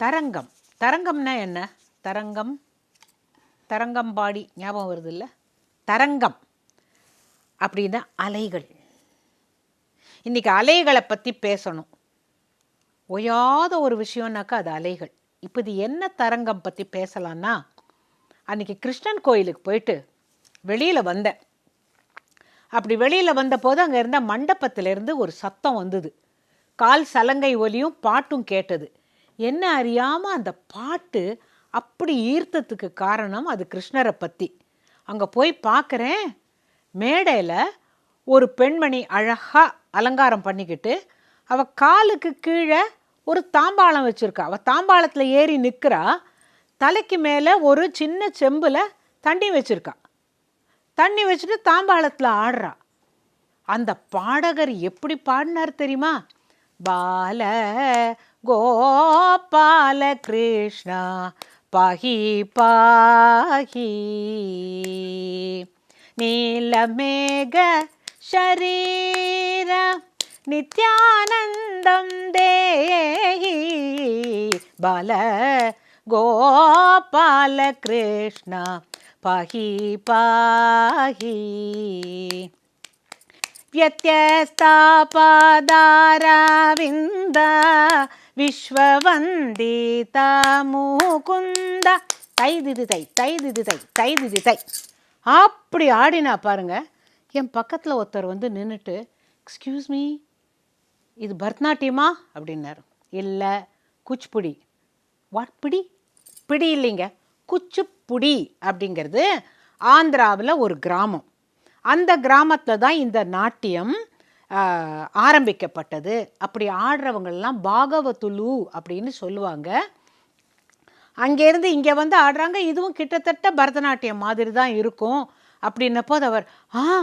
தரங்கம். தரங்கம்னா என்ன? தரங்கம், தரங்கம்பாடி ஞாபகம் வருது இல்லை? தரங்கம் அப்படின்னா அலைகள். இன்றைக்கி அலைகளை பற்றி பேசணும். ஓயாத ஒரு விஷயம்னாக்கா அது அலைகள். இப்போ இது என்ன தரங்கம் பற்றி பேசலான்னா, அன்றைக்கி கிருஷ்ணன் கோயிலுக்கு போயிட்டு வெளியில் வந்தேன். அப்படி வெளியில் வந்தபோது அங்கே இருந்த மண்டபத்திலேருந்து ஒரு சத்தம் வந்தது. கால் சலங்கை ஒலியும் பாட்டும் கேட்டது. என்ன அறியாமல் அந்த பாட்டு அப்படி ஈர்த்ததுக்கு காரணம் அது கிருஷ்ணரை பற்றி. அங்கே போய் பார்க்குறேன், மேடையில் ஒரு பெண்மணி அழகாக அலங்காரம் பண்ணிக்கிட்டு அவள் காலுக்கு கீழே ஒரு தாம்பாளம் வச்சுருக்கா. அவள் தாம்பாளத்தில் ஏறி நிற்கிறா. தலைக்கு மேலே ஒரு சின்ன செம்பில் தண்ணி வச்சுருக்கா. தண்ணி வச்சுட்டு தாம்பாளத்தில் ஆடுறா. அந்த பாடகர் எப்படி பாடினார் தெரியுமா? பால கோபால கிருஷ்ணா பாஹி பாஹி நீலமேக ஷரீர நித்யானந்தம் தேஹி பால கோபால கிருஷ்ணா பாஹி பாஹி வியத்யஸ்தாபதாரவிந்த விஸ்வவந்தித முகுந்த தைதிதி தை தைதிதி தை தைதிதி தை அப்படி ஆடினா பாருங்க. என் பக்கத்தில் ஒருத்தர் வந்து நின்றுட்டு, எக்ஸ்கியூஸ் மீ, இது பரதநாட்டியமா அப்படின்னாரு. இல்லை, குச்சிப்புடி. வாட் பிடி? பிடி இல்லைங்க, குச்சிப்புடி அப்படிங்கிறது ஆந்திராவில் ஒரு கிராமம். அந்த கிராமத்தில் தான் இந்த நாட்டியம் ஆரம்பிக்கப்பட்டது. அப்படி ஆடுறவங்கெல்லாம் பாகவதுலு அப்படின்னு சொல்லுவாங்க. அங்கேருந்து இங்கே வந்து ஆடுறாங்க. இதுவும் கிட்டத்தட்ட பரதநாட்டியம் மாதிரி தான் இருக்கும் அப்படின்னப்போது அவர்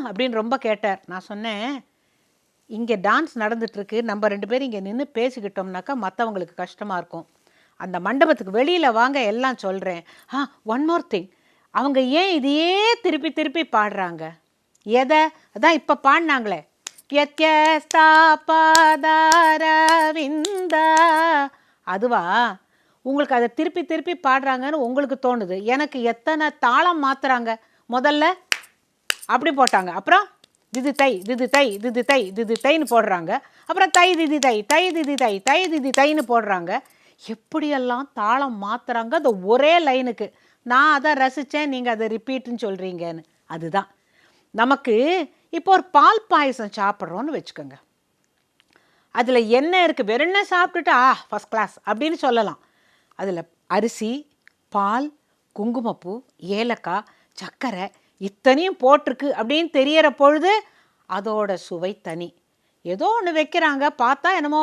அப்படின்னு ரொம்ப கேட்டார். நான் சொன்னேன், இங்கே டான்ஸ் நடந்துகிட்ருக்கு, நம்ம 2 பேரும் இங்கே நின்று பேசிக்கிட்டோம்னாக்கா மற்றவங்களுக்கு கஷ்டமாக இருக்கும். அந்த மண்டபத்துக்கு வெளியில் வாங்க, எல்லாம் சொல்கிறேன். ஒன் மோர் திங், அவங்க ஏன் இதையே திருப்பி திருப்பி பாடுறாங்க? எதை? அதான் இப்போ பாடினாங்களே, வியத்யஸ்தாபதாரவிந்த, அதுவா? உங்களுக்கு அதை திருப்பி திருப்பி பாடுறாங்கன்னு உங்களுக்கு தோணுது. எனக்கு எத்தனை தாளம் மாற்றுறாங்க. முதல்ல அப்படி போட்டாங்க, அப்புறம் திதி தை திதி தை திதி தை திதி தைன்னு போடுறாங்க, அப்புறம் தை திதி தை தை திதி தை தை திதி தைன்னு போடுறாங்க. எப்படியெல்லாம் தாளம் மாற்றுறாங்க அந்த ஒரே லைனுக்கு. நான் அதை ரசித்தேன், நீங்கள் அதை ரிப்பீட்டுன்னு சொல்கிறீங்கன்னு. அதுதான் நமக்கு. இப்போ ஒரு பால் பாயசம் சாப்பிட்றோன்னு வச்சுக்கோங்க. அதில் என்ன இருக்குது? வெறும் என்ன சாப்பிட்டுட்டு ஃபஸ்ட் கிளாஸ் அப்படின்னு சொல்லலாம். அதில் அரிசி, பால், குங்குமப்பூ, ஏலக்காய், சர்க்கரை இத்தனையும் போட்டிருக்கு அப்படின்னு தெரியற பொழுது அதோட சுவை தனி. ஏதோ ஒன்று வைக்கிறாங்க, பார்த்தா என்னமோ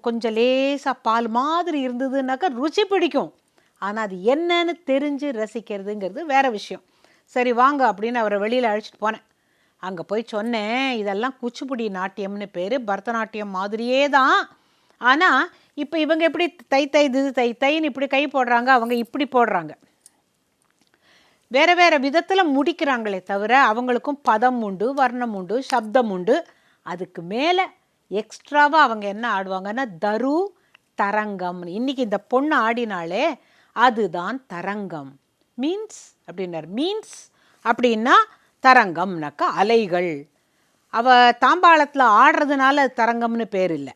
கொஞ்சம் லேசாக பால் மாதிரி இருந்ததுன்னாக்கா ருச்சி பிடிக்கும். ஆனால் அது என்னன்னு தெரிஞ்சு ரசிக்கிறதுங்கிறது வேறு விஷயம். சரி வாங்க அப்படின்னு அவரை வெளியில் அழைச்சிட்டு போனேன். அங்கே போய் சொன்னேன், இதெல்லாம் குச்சிப்புடி நாட்டியம்னு பேர், பரதநாட்டியம் மாதிரியே தான். ஆனால் இப்போ இவங்க எப்படி தை தை திது தை தைன்னு இப்படி கை போடுறாங்க, அவங்க இப்படி போடுறாங்க. வேறு வேறு விதத்தில் முடிக்கிறாங்களே தவிர அவங்களுக்கும் பதம் உண்டு, வர்ணம் உண்டு, சப்தம் உண்டு. அதுக்கு மேலே எக்ஸ்ட்ராவாக அவங்க என்ன ஆடுவாங்கன்னா தரு தரங்கம்னு. இன்றைக்கி இந்த பொண்ணு ஆடினாலே அதுதான் தரங்கம். மீன்ஸ் அப்படின்னார். மீன்ஸ் அப்படின்னா தரங்கம்னாக்கா அலைகள். அவள் தாம்பாளத்தில் ஆடுறதுனால அது தரங்கம்னு பேர் இல்லை.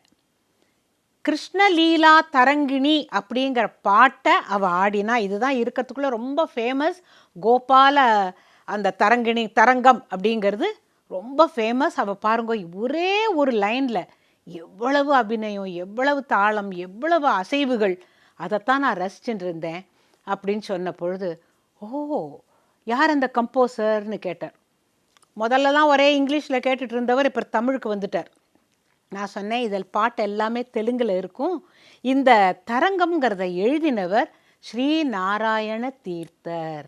கிருஷ்ணலீலா தரங்கிணி அப்படிங்கிற பாட்டை அவள் ஆடினா இதுதான் இருக்கிறதுக்குள்ளே ரொம்ப ஃபேமஸ். கோபால அந்த தரங்கிணி தரங்கம் அப்படிங்கிறது ரொம்ப ஃபேமஸ். அவள் பாருங்க, ஒரே ஒரு லைனில் எவ்வளவு அபிநயம், எவ்வளவு தாளம், எவ்வளவு அசைவுகள். அதைத்தான் நான் ரசிச்சுட்டு இருந்தேன் அப்படின்னு சொன்ன பொழுது, யார் அந்த கம்போசர்னு கேட்டார். முதல்லலாம் ஒரே இங்கிலீஷில் கேட்டுட்டு இருந்தவர் இப்போ தமிழுக்கு வந்துட்டார். நான் சொன்னேன், இதில் பாட்டு எல்லாமே தெலுங்கில் இருக்கும். இந்த தரங்கம்ங்கிறத எழுதினவர் ஸ்ரீ நாராயண தீர்த்தர்.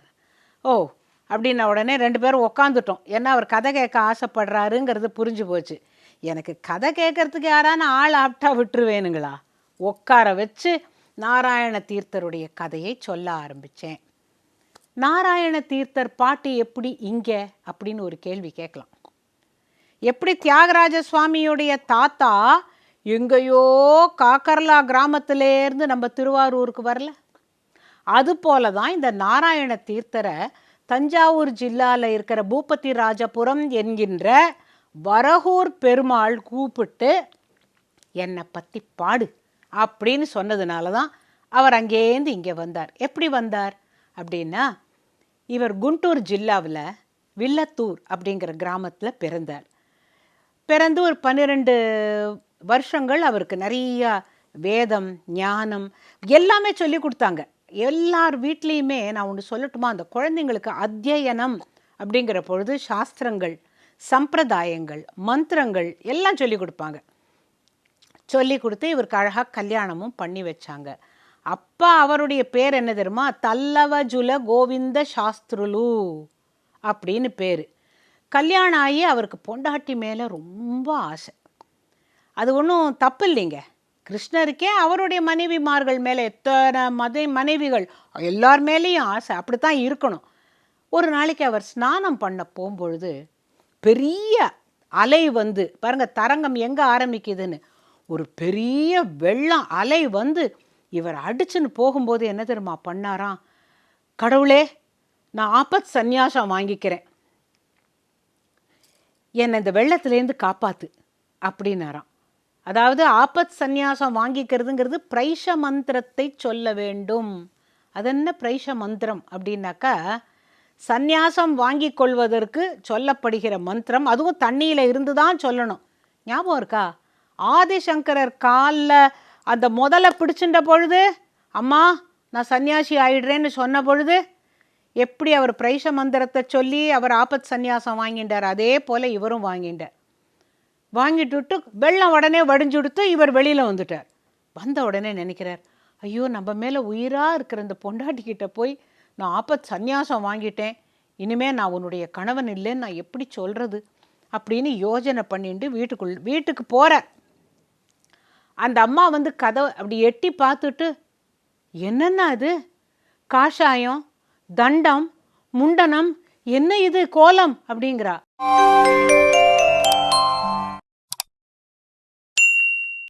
அப்படின்ன உடனே 2 பேரும் உக்காந்துட்டோம். ஏன்னா அவர் கதை கேட்க ஆசைப்படுறாருங்கிறது புரிஞ்சு போச்சு. எனக்கு கதை கேட்கறதுக்கு யாரான ஆள் ஆப்டா விட்டுருவேனுங்களா? உட்கார வச்சு நாராயண தீர்த்தருடைய கதையை சொல்ல ஆரம்பித்தேன். நாராயண தீர்த்தர் பாட்டு எப்படி இங்கே அப்படின்னு ஒரு கேள்வி கேட்கலாம். எப்படி தியாகராஜ சுவாமியுடைய தாத்தா எங்கேயோ காக்கர்லா கிராமத்திலேருந்து நம்ம திருவாரூருக்கு வரல. அதுபோல தான் இந்த நாராயண தீர்த்தரை தஞ்சாவூர் ஜில்லாவில் இருக்கிற பூபதி ராஜபுரம் என்கின்ற வரகூர் பெருமாள் கூப்பிட்டு என்னை பற்றி பாடு அப்படின்னு சொன்னதுனால தான் அவர் அங்கேருந்து இங்கே வந்தார். எப்படி வந்தார் அப்படின்னா, இவர் குண்டூர் ஜில்லாவில் வில்லத்தூர் அப்படிங்கிற கிராமத்தில் பிறந்தார். பிறந்து ஒரு 12 வருஷங்கள் அவருக்கு நிறையா வேதம் ஞானம் எல்லாமே சொல்லி கொடுத்தாங்க. எல்லார் வீட்லேயுமே நான் ஒன்று சொல்லட்டுமா, அந்த குழந்தைங்களுக்கு அத்தியனம் அப்படிங்கிற பொழுது சாஸ்திரங்கள் சம்பிரதாயங்கள் மந்திரங்கள் எல்லாம் சொல்லி கொடுப்பாங்க. சொல்லி கொடுத்து இவருக்கு அழகாக கல்யாணமும் பண்ணி வச்சாங்க. அப்பா அவருடைய பேர் என்ன தெரியுமா, தல்லவஜுல கோவிந்த சாஸ்திருலு அப்படின்னு பேர். கல்யாணம் ஆகி அவருக்கு பொண்டாட்டி மேலே ரொம்ப ஆசை. அது ஒன்றும் தப்பு இல்லைங்க. கிருஷ்ணருக்கே அவருடைய மனைவிமார்கள் மேலே எத்தனை மனைவிகள் எல்லார் மேலேயும் ஆசை, அப்படித்தான் இருக்கணும். ஒரு நாளைக்கு அவர் ஸ்நானம் பண்ண போகும்பொழுது பெரிய அலை வந்து பாருங்க, தரங்கம் எங்கே ஆரம்பிக்குதுன்னு, ஒரு பெரிய வெள்ளம் அலை வந்து இவர் அடிச்சுன்னு போகும்போது என்ன தெரியுமா பண்ணாராம், கடவுளே நான் ஆபத் சந்நியாசம் வாங்கிக்கிறேன், என்னை இந்த வெள்ளத்துலேருந்து காப்பாத்து அப்படின்னாராம். அதாவது ஆபத் சந்நியாசம் வாங்கிக்கிறதுங்கிறது பிரைஷ மந்திரத்தை சொல்ல வேண்டும். அது என்ன பிரைஷ மந்திரம் அப்படின்னாக்கா, சந்நியாசம் வாங்கி கொள்வதற்கு சொல்லப்படுகிற மந்திரம், அதுவும் தண்ணியில் இருந்து தான் சொல்லணும். ஞாபகம் இருக்கா, ஆதிசங்கரர் காலில் அந்த முதலை பிடிச்சின்ற பொழுது அம்மா நான் சன்னியாசி ஆயிடுறேன்னு சொன்ன பொழுது எப்படி அவர் பிரைஷ மந்திரத்தை சொல்லி அவர் ஆபத் சந்நியாசம் வாங்கிட்டார், அதே போல் இவரும் வாங்கிட்டார். வாங்கிட்டு வெள்ளம் உடனே வடிஞ்சுடுத்து இவர் வெளியில் வந்துட்டார். வந்த உடனே நினைக்கிறார், ஐயோ நம்ம மேலே உயிராக இருக்கிற இந்த பொண்டாட்டிக்கிட்ட போய் நான் ஆபத் சந்நியாசம் வாங்கிட்டேன், இனிமேல் நான் உன்னுடைய கணவன் இல்லைன்னு நான் எப்படி சொல்கிறது அப்படின்னு யோஜனை பண்ணிட்டு வீட்டுக்கு போகிறார். அந்த அம்மா வந்து கதவை அப்படி எட்டி பார்த்துட்டு, என்னென்ன இது காஷாயம் தண்டம் முண்டனம் என்ன இது கோலம் அப்படிங்கிறா.